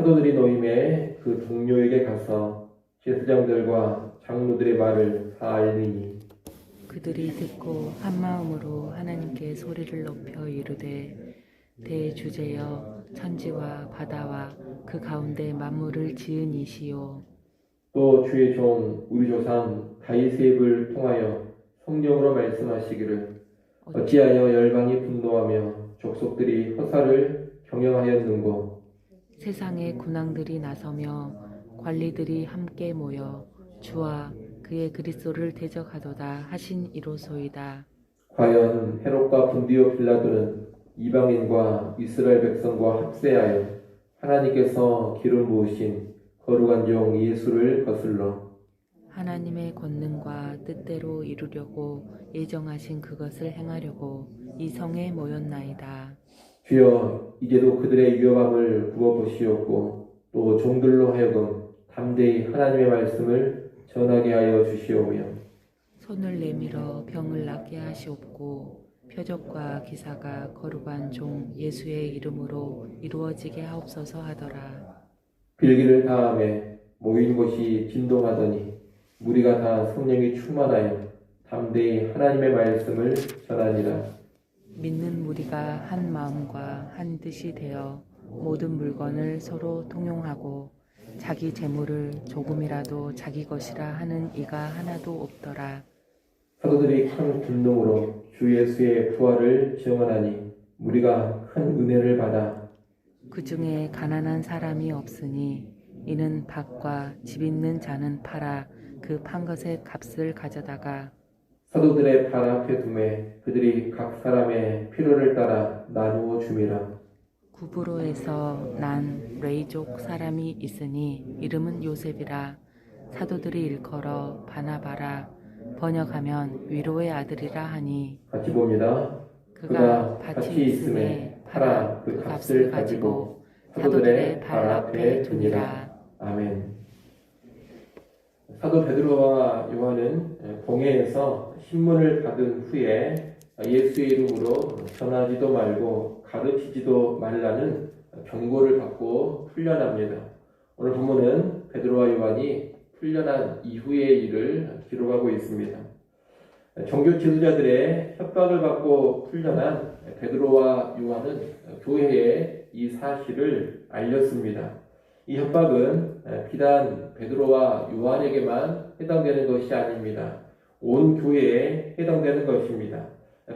사도들이 노임에 그 동료에게 가서 제사장들과 장로들의 말을 다 알리니 그들이 듣고 한마음으로 하나님께 소리를 높여 이르되 대주제여 천지와 바다와 그 가운데 만물을 지은 이시요 또 주의 종 우리 조상 다윗의 입을 통하여 성령으로 말씀하시기를 어찌하여 열방이 분노하며 족속들이 허사를 경영하였는고 세상의 군왕들이 나서며 관리들이 함께 모여 주와 그의 그리스도를 대적하도다 하신 이로소이다. 과연 헤롯과 분디오 빌라도는 이방인과 이스라엘 백성과 합세하여 하나님께서 기름 부으신 거룩한 종 예수를 거슬러 하나님의 권능과 뜻대로 이루려고 예정하신 그것을 행하려고 이 성에 모였나이다. 주여 이제도 그들의 위협함을 부어보시옵고 또 종들로 하여금 담대히 하나님의 말씀을 전하게 하여 주시오며 손을 내밀어 병을 낫게 하시옵고 표적과 기사가 거룩한 종 예수의 이름으로 이루어지게 하옵소서 하더라. 빌기를 다함에 모인 곳이 진동하더니 무리가 다 성령이 충만하여 담대히 하나님의 말씀을 전하니라. 믿는 무리가 한 마음과 한 뜻이 되어 모든 물건을 서로 통용하고 자기 재물을 조금이라도 자기 것이라 하는 이가 하나도 없더라. 사도들이 큰 분노로 주 예수의 부활을 증언하니 무리가 큰 은혜를 받아 그 중에 가난한 사람이 없으니 이는 밭과 집 있는 자는 팔아 그 판 것의 값을 가져다가 사도들의 발 앞에 두매 그들이 각 사람의 필요를 따라 나누어 줌이라. 구브로에서 난 레이족 사람이 있으니 이름은 요셉이라. 사도들이 일컬어 바나바라 번역하면 위로의 아들이라 하니 같이 봅니다. 그가 밭이 있음에 팔아 그 값을 가지고 사도들의 발 앞에 두니라. 아멘. 사도 베드로와 요한은 봉해에서 신문을 받은 후에 예수의 이름으로 전하지도 말고 가르치지도 말라는 경고를 받고 풀려납니다. 오늘 본문은 베드로와 요한이 풀려난 이후의 일을 기록하고 있습니다. 종교 지도자들의 협박을 받고 풀려난 베드로와 요한은 교회에 이 사실을 알렸습니다. 이 협박은 비단 베드로와 요한에게만 해당되는 것이 아닙니다. 온 교회에 해당되는 것입니다.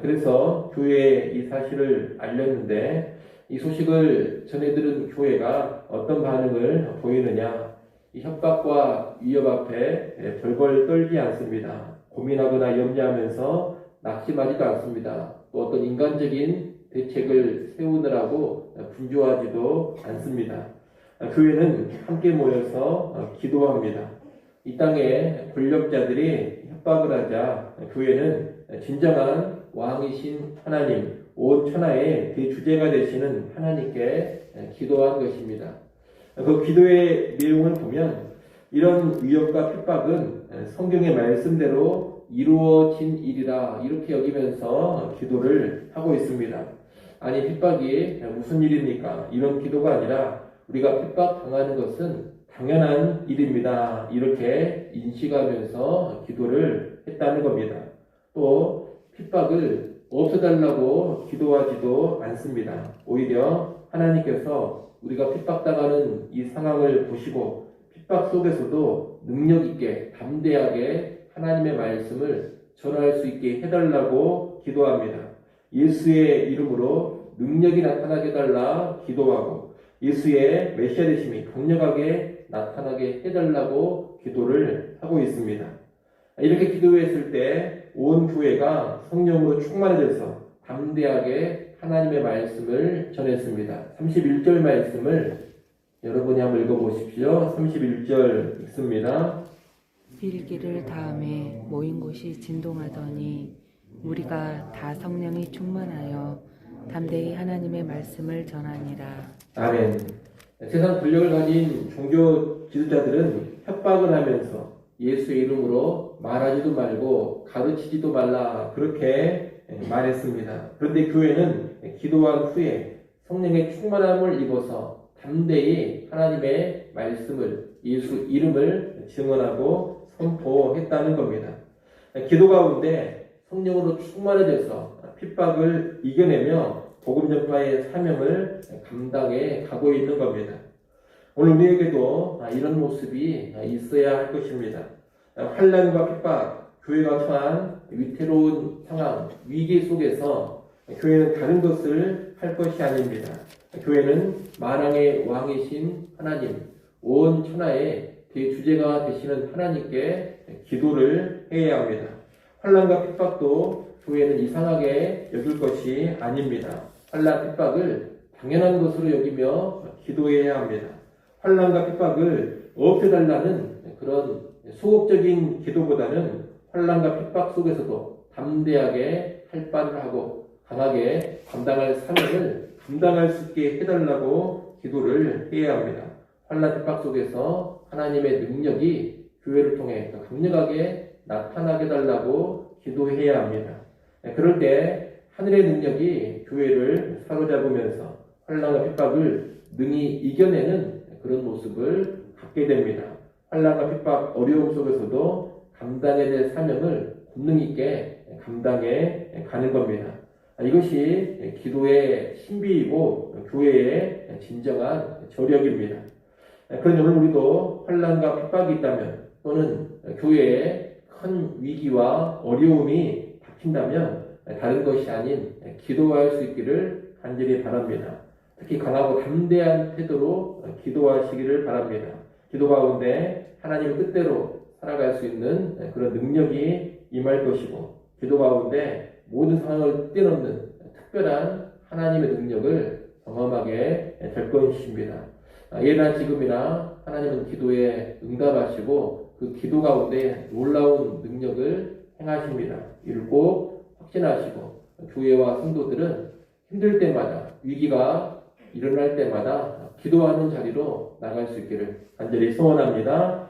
그래서 교회에 이 사실을 알렸는데 이 소식을 전해들은 교회가 어떤 반응을 보이느냐? 이 협박과 위협 앞에 벌벌 떨지 않습니다. 고민하거나 염려하면서 낙심하지도 않습니다. 또 어떤 인간적인 대책을 세우느라고 분주하지도 않습니다. 교회는 함께 모여서 기도합니다. 이 땅에 권력자들이 협박을 하자 교회는 진정한 왕이신 하나님, 온 천하의 대주제가 되시는 하나님께 기도한 것입니다. 그 기도의 내용을 보면 이런 위협과 핍박은 성경의 말씀대로 이루어진 일이라 이렇게 여기면서 기도를 하고 있습니다. 아니 핍박이 무슨 일입니까? 이런 기도가 아니라 우리가 핍박당하는 것은 당연한 일입니다. 이렇게 인식하면서 기도를 했다는 겁니다. 또 핍박을 없애달라고 기도하지도 않습니다. 오히려 하나님께서 우리가 핍박당하는 이 상황을 보시고 핍박 속에서도 능력 있게 담대하게 하나님의 말씀을 전할 수 있게 해달라고 기도합니다. 예수의 이름으로 능력이 나타나게 해달라 기도하고 예수의 메시아 되심이 강력하게 나타나게 해달라고 기도를 하고 있습니다. 이렇게 기도했을 때 온 교회가 성령으로 충만해져서 담대하게 하나님의 말씀을 전했습니다. 31절 말씀을 여러분이 한번 읽어보십시오. 31절 읽습니다. 빌기를 다음에 모인 곳이 진동하더니 우리가 다 성령이 충만하여 담대히 하나님의 말씀을 전하니라. 아멘. 세상 권력을 가진 종교 지도자들은 협박을 하면서 예수의 이름으로 말하지도 말고 가르치지도 말라 그렇게 말했습니다. 그런데 교회는 기도한 후에 성령의 충만함을 입어서 담대히 하나님의 말씀을, 예수 이름을 증언하고 선포했다는 겁니다. 기도 가운데 성령으로 충만해져서 핍박을 이겨내며 복음 전파의 사명을 감당해 가고 있는 겁니다. 오늘 우리에게도 이런 모습이 있어야 할 것입니다. 환난과 핍박, 교회가 처한 위태로운 상황, 위기 속에서 교회는 다른 것을 할 것이 아닙니다. 교회는 만왕의 왕이신 하나님, 온 천하의 대주제가 되시는 하나님께 기도를 해야 합니다. 환난과 핍박도 교회는 이상하게 여길 것이 아닙니다. 환난 핍박을 당연한 것으로 여기며 기도해야 합니다. 환난과 핍박을 없애달라는 그런 소극적인 기도보다는 환난과 핍박 속에서도 담대하게 할 바를 하고 강하게 감당할 사명을 감당할 수 있게 해달라고 기도를 해야 합니다. 환난 핍박 속에서 하나님의 능력이 교회를 통해 더 강력하게 나타나게 달라고 기도해야 합니다. 그럴 때 하늘의 능력이 교회를 사로잡으면서 환난과 핍박을 능히 이겨내는 그런 모습을 갖게 됩니다. 환난과 핍박, 어려움 속에서도 감당해야 될 사명을 본능 있게 감당해 가는 겁니다. 이것이 기도의 신비이고 교회의 진정한 저력입니다. 그런 오늘 우리도 환난과 핍박이 있다면 또는 교회에 큰 위기와 어려움이 닥친다면 다른 것이 아닌 기도할 수 있기를 간절히 바랍니다. 특히 강하고 담대한 태도로 기도하시기를 바랍니다. 기도 가운데 하나님의 뜻대로 살아갈 수 있는 그런 능력이 임할 것이고 기도 가운데 모든 상황을 뛰어넘는 특별한 하나님의 능력을 경험하게 될 것입니다. 예나 지금이나 하나님은 기도에 응답하시고 그 기도 가운데 놀라운 능력을 행하십니다. 이를 꼭 확신하시고 교회와 성도들은 힘들 때마다 위기가 일어날 때마다 기도하는 자리로 나갈 수 있기를 간절히 소원합니다.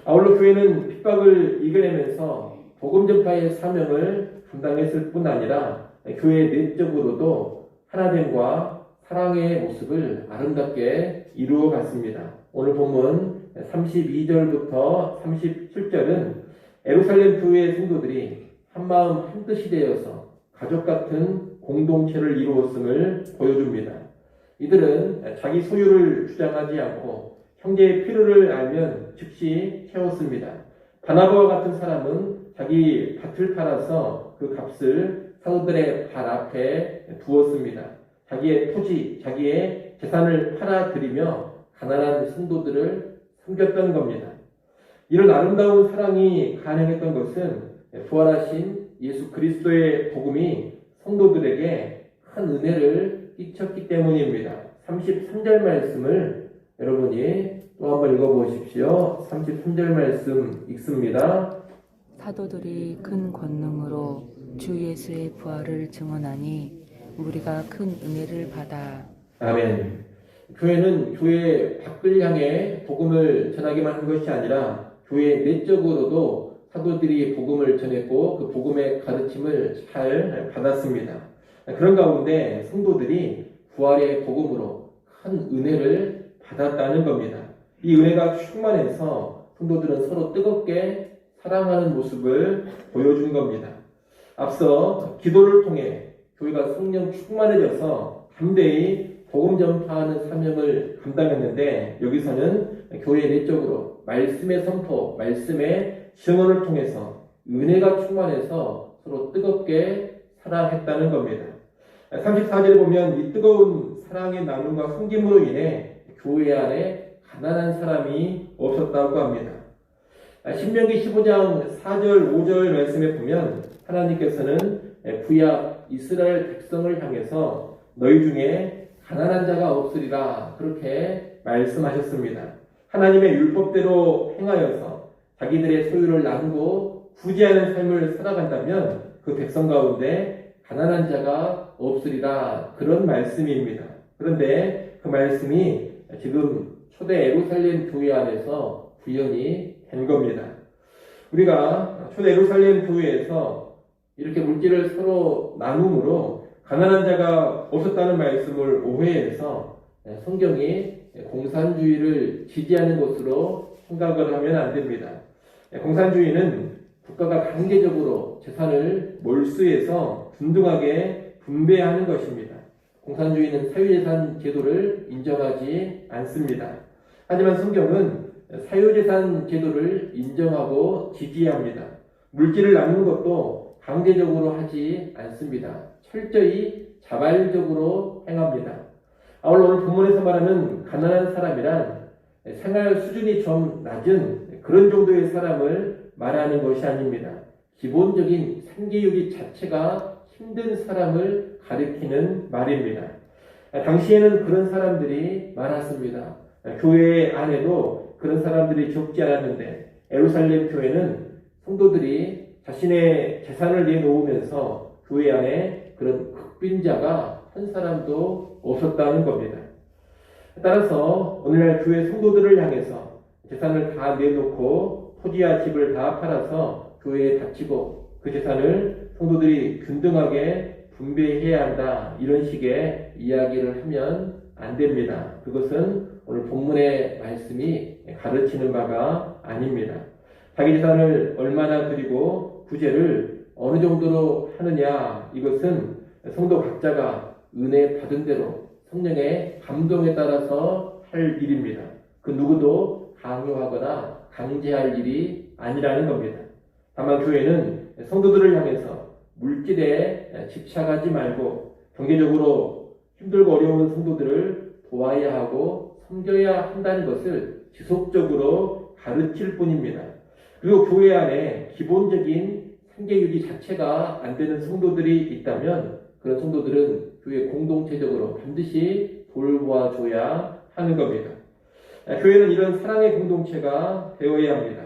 아울러 교회는 핍박을 이겨내면서 복음 전파의 사명을 감당했을 뿐 아니라 교회 내적으로도 하나됨과 사랑의 모습을 아름답게 이루어 갔습니다. 오늘 본문 32절부터 37절은 예루살렘 교회의 성도들이 한마음 한뜻이 되어서 가족 같은 공동체를 이루었음을 보여줍니다. 이들은 자기 소유를 주장하지 않고 형제의 필요를 알면 즉시 채웠습니다. 바나바와 같은 사람은 자기 밭을 팔아서 그 값을 사도들의 발 앞에 두었습니다. 자기의 토지, 자기의 재산을 팔아들이며 가난한 성도들을 섬겼던 겁니다. 이런 아름다운 사랑이 가능했던 것은 부활하신 예수 그리스도의 복음이 성도들에게 큰 은혜를 끼쳤기 때문입니다. 33절 말씀을 여러분이 또 한번 읽어보십시오. 33절 말씀 읽습니다. 사도들이 큰 권능으로 주 예수의 부활을 증언하니 우리가 큰 은혜를 받아. 아멘. 교회는 교회 밖을 향해 복음을 전하기만 한 것이 아니라 교회 내적으로도 사도들이 복음을 전했고 그 복음의 가르침을 잘 받았습니다. 그런 가운데 성도들이 부활의 복음으로 큰 은혜를 받았다는 겁니다. 이 은혜가 충만해서 성도들은 서로 뜨겁게 사랑하는 모습을 보여준 겁니다. 앞서 기도를 통해 교회가 성령 충만해져서 담대히 복음 전파하는 사명을 감당했는데 여기서는 교회 내적으로 말씀의 선포, 말씀의 증언을 통해서 은혜가 충만해서 서로 뜨겁게 사랑했다는 겁니다. 34절에 보면 이 뜨거운 사랑의 나눔과 섬김으로 인해 교회 안에 가난한 사람이 없었다고 합니다. 신명기 15장 4절 5절 말씀에 보면 하나님께서는 구약 이스라엘 백성을 향해서 너희 중에 가난한 자가 없으리라 그렇게 말씀하셨습니다. 하나님의 율법대로 행하여서 자기들의 소유를 나누고 부지하는 삶을 살아간다면 그 백성 가운데 가난한 자가 없으리라 그런 말씀입니다. 그런데 그 말씀이 지금 초대 예루살렘 교회 안에서 구현이 된 겁니다. 우리가 초대 예루살렘 교회에서 이렇게 물질을 서로 나눔으로 가난한 자가 없었다는 말씀을 오해해서 성경이 공산주의를 지지하는 것으로 생각을 하면 안 됩니다. 공산주의는 국가가 강제적으로 재산을 몰수해서 균등하게 분배하는 것입니다. 공산주의는 사유재산 제도를 인정하지 않습니다. 하지만 성경은 사유재산 제도를 인정하고 지지합니다. 물질을 나누는 것도 강제적으로 하지 않습니다. 철저히 자발적으로 행합니다. 아울러 오늘 본문에서 말하는 가난한 사람이란 생활 수준이 좀 낮은 그런 정도의 사람을 말하는 것이 아닙니다. 기본적인 생계유지 자체가 힘든 사람을 가리키는 말입니다. 당시에는 그런 사람들이 많았습니다. 교회 안에도 그런 사람들이 적지 않았는데 예루살렘 교회는 성도들이 자신의 재산을 내놓으면서 교회 안에 그런 극빈자가 한 사람도 없었다는 겁니다. 따라서 오늘날 교회 성도들을 향해서 재산을 다 내놓고 토지와 집을 다 팔아서 교회에 바치고 그 재산을 성도들이 균등하게 분배해야 한다, 이런 식의 이야기를 하면 안 됩니다. 그것은 오늘 본문의 말씀이 가르치는 바가 아닙니다. 자기 재산을 얼마나 드리고 구제를 어느 정도로 하느냐, 이것은 성도 각자가 은혜 받은 대로 성령의 감동에 따라서 할 일입니다. 그 누구도 강요하거나 강제할 일이 아니라는 겁니다. 다만 교회는 성도들을 향해서 물질에 집착하지 말고 경제적으로 힘들고 어려운 성도들을 도와야 하고 섬겨야 한다는 것을 지속적으로 가르칠 뿐입니다. 그리고 교회 안에 기본적인 생계유지 자체가 안 되는 성도들이 있다면 그런 성도들은 교회 공동체적으로 반드시 돌보아줘야 하는 겁니다. 교회는 이런 사랑의 공동체가 되어야 합니다.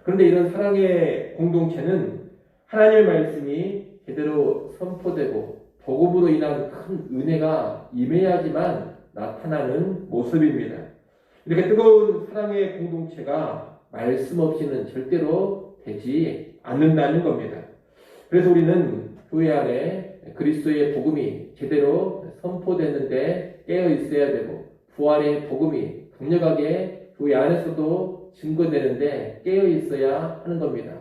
그런데 이런 사랑의 공동체는 하나님의 말씀이 제대로 선포되고 복음으로 인한 큰 은혜가 임해야지만 나타나는 모습입니다. 이렇게 뜨거운 사랑의 공동체가 말씀 없이는 절대로 되지 않는다는 겁니다. 그래서 우리는 교회 안에 그리스도의 복음이 제대로 선포되는데 깨어 있어야 되고 부활의 복음이 강력하게 교회 안에서도 증거되는데 깨어 있어야 하는 겁니다.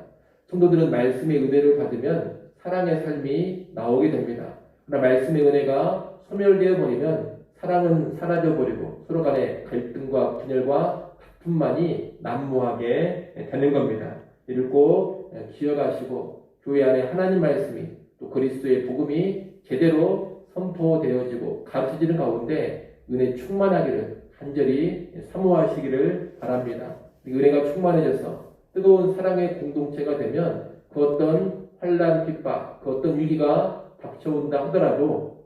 성도들은 말씀의 은혜를 받으면 사랑의 삶이 나오게 됩니다. 그러나 말씀의 은혜가 소멸되어 버리면 사랑은 사라져 버리고 서로 간의 갈등과 분열과 다툼만이 난무하게 되는 겁니다. 이를 꼭 기억하시고 교회 안에 하나님 말씀이 또 그리스도의 복음이 제대로 선포되어지고 가르쳐지는 가운데 은혜 충만하기를 간절히 사모하시기를 바랍니다. 은혜가 충만해져서 뜨거운 사랑의 공동체가 되면 그 어떤 환난, 핍박, 그 어떤 위기가 닥쳐온다 하더라도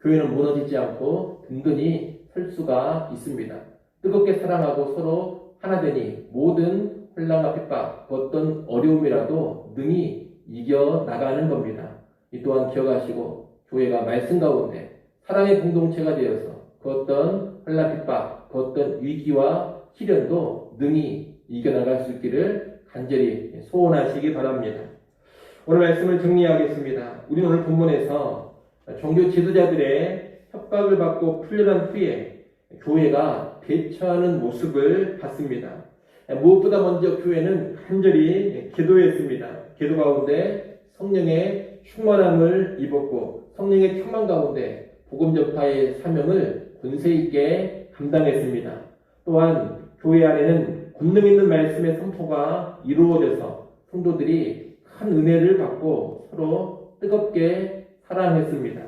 교회는 무너지지 않고 든든히 설 수가 있습니다. 뜨겁게 사랑하고 서로 하나 되니 모든 환난과 핍박, 그 어떤 어려움이라도 능히 이겨나가는 겁니다. 이 또한 기억하시고 교회가 말씀 가운데 사랑의 공동체가 되어서 그 어떤 환난, 핍박, 그 어떤 위기와 시련도 능히 이겨나갈 수 있기를 간절히 소원하시기 바랍니다. 오늘 말씀을 정리하겠습니다. 우리는 오늘 본문에서 종교 지도자들의 협박을 받고 풀려난 후에 교회가 대처하는 모습을 봤습니다. 무엇보다 먼저 교회는 간절히 기도했습니다. 기도 가운데 성령의 충만함을 입었고 성령의 충만 가운데 복음 전파의 사명을 권세 있게 감당했습니다. 또한 교회 안에는 권능 있는 말씀의 선포가 이루어져서 성도들이 큰 은혜를 받고 서로 뜨겁게 사랑했습니다.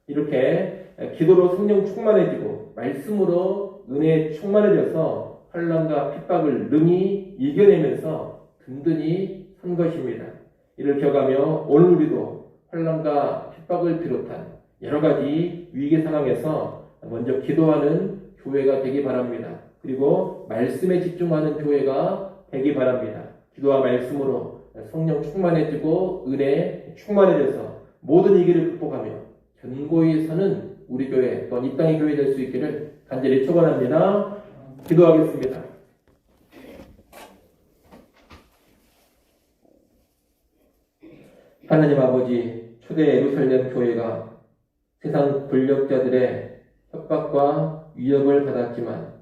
이렇게 기도로 성령 충만해지고 말씀으로 은혜에 충만해져서 환난과 핍박을 능히 이겨내면서 든든히 선 것입니다. 이를 기억하며 오늘 우리도 환난과 핍박을 비롯한 여러 가지 위기 상황에서 먼저 기도하는 교회가 되기 바랍니다. 그리고 말씀에 집중하는 교회가 되기 바랍니다. 기도와 말씀으로 성령 충만해지고 은혜 충만해져서 모든 위기를 극복하며 견고히 서는 우리 교회 또한 이 땅의 교회 될 수 있기를 간절히 축원합니다. 기도하겠습니다. 하나님 아버지, 초대 예루살렘 교회가 세상 권력자들의 협박과 위협을 받았지만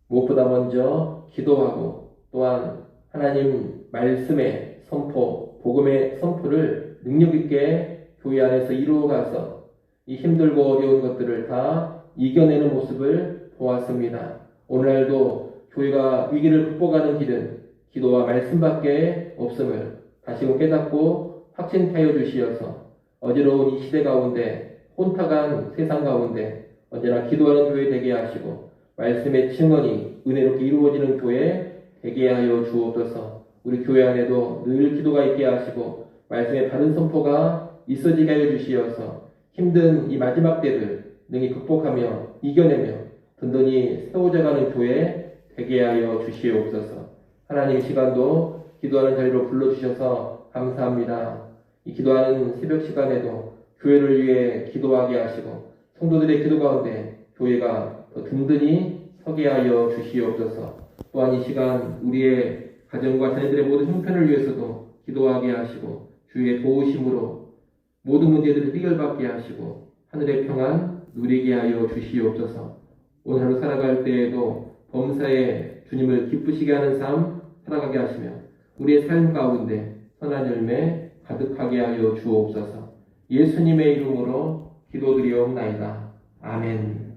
무엇보다 먼저 기도하고 또한 하나님 말씀의 선포, 복음의 선포를 능력 있게 교회 안에서 이루어가서 이 힘들고 어려운 것들을 다 이겨내는 모습을 보았습니다. 오늘날도 교회가 위기를 극복하는 길은 기도와 말씀밖에 없음을 다시금 깨닫고 확신하여 주시어서 어지러운 이 시대 가운데 혼탁한 세상 가운데 언제나 기도하는 교회 되게 하시고 말씀의 증언이 은혜롭게 이루어지는 교회 되게 하여 주옵소서. 우리 교회 안에도 늘 기도가 있게 하시고 말씀의 바른 선포가 있어지게 하여 주시어서 힘든 이 마지막 때를 능히 극복하며 이겨내며 든든히 세워져가는 교회 되게 하여 주시옵소서. 하나님 시간도 기도하는 자리로 불러주셔서 감사합니다. 이 기도하는 새벽 시간에도 교회를 위해 기도하게 하시고 성도들의 기도 가운데 교회가 더 든든히 서게 하여 주시옵소서. 또한 이 시간 우리의 가정과 자녀들의 모든 형편을 위해서도 기도하게 하시고 주의 도우심으로 모든 문제들을 해결받게 하시고 하늘의 평안 누리게 하여 주시옵소서. 오늘 하루 살아갈 때에도 범사에 주님을 기쁘시게 하는 삶 살아가게 하시며 우리의 삶 가운데 선한 열매 가득하게 하여 주옵소서. 예수님의 이름으로 기도드리옵나이다. 아멘.